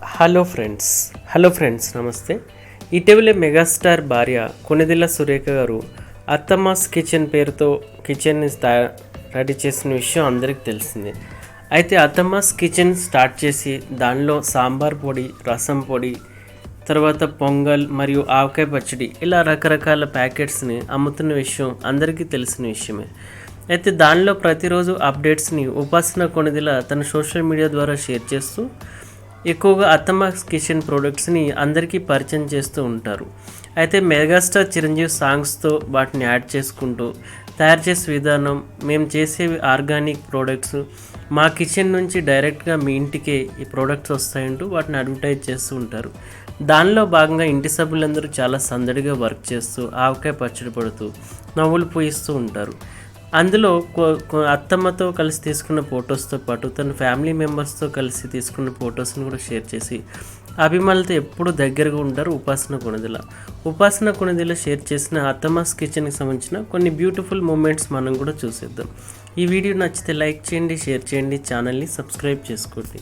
Hello friends నమస్తే. ఇటీవలే megastar భార్య కొణిదెల సురేఖ గారు అత్తమ్మాస్ కిచెన్ పేరుతో కిచెన్ని రెడీ చేసిన విషయం అందరికీ తెలిసిందే. అయితే అత్తమ్మాస్ కిచెన్ స్టార్ట్ చేసి దానిలో సాంబార్ పొడి, రసం పొడి, తర్వాత పొంగల్ మరియు ఆవకాయ పచ్చడి ఇలా రకరకాల ప్యాకెట్స్ని అమ్ముతున్న విషయం అందరికీ తెలిసిన విషయమే. అయితే దానిలో ప్రతిరోజు అప్డేట్స్ని ఉపాసన కొణిదెల తన సోషల్ మీడియా ద్వారా షేర్ చేస్తూ ఎక్కువగా అత్తమ్మాస్ కిచెన్ ప్రోడక్ట్స్ని అందరికీ పరిచయం చేస్తూ ఉంటారు. అయితే మెగాస్టార్ చిరంజీవి సాంగ్స్తో వాటిని యాడ్ చేసుకుంటూ తయారు చేసే విధానం, మేము చేసేవి ఆర్గానిక్ ప్రోడక్ట్స్, మా కిచెన్ నుంచి డైరెక్ట్గా మీ ఇంటికే ఈ ప్రోడక్ట్స్ వస్తాయంటూ వాటిని అడ్వర్టైజ్ చేస్తూ ఉంటారు. దానిలో భాగంగా ఇంటి సభ్యులందరూ చాలా సందడిగా వర్క్ చేస్తూ ఆవకాయ పచ్చడి పడుతూ నవ్వులు పూయిస్తూ ఉంటారు. అందులో అత్తమ్మతో కలిసి తీసుకున్న ఫొటోస్తో పాటు తన ఫ్యామిలీ మెంబర్స్తో కలిసి తీసుకున్న ఫొటోస్ని కూడా షేర్ చేసి అభిమానులతో ఎప్పుడూ దగ్గరగా ఉంటారు ఉపాసన కొణిదెల షేర్ చేసిన అత్తమ్మాస్ కిచెన్కి సంబంధించిన కొన్ని బ్యూటిఫుల్ మూమెంట్స్ మనం కూడా చూసేద్దాం. ఈ వీడియో నచ్చితే లైక్ చేయండి, షేర్ చేయండి, ఛానల్ని సబ్స్క్రైబ్ చేసుకోండి.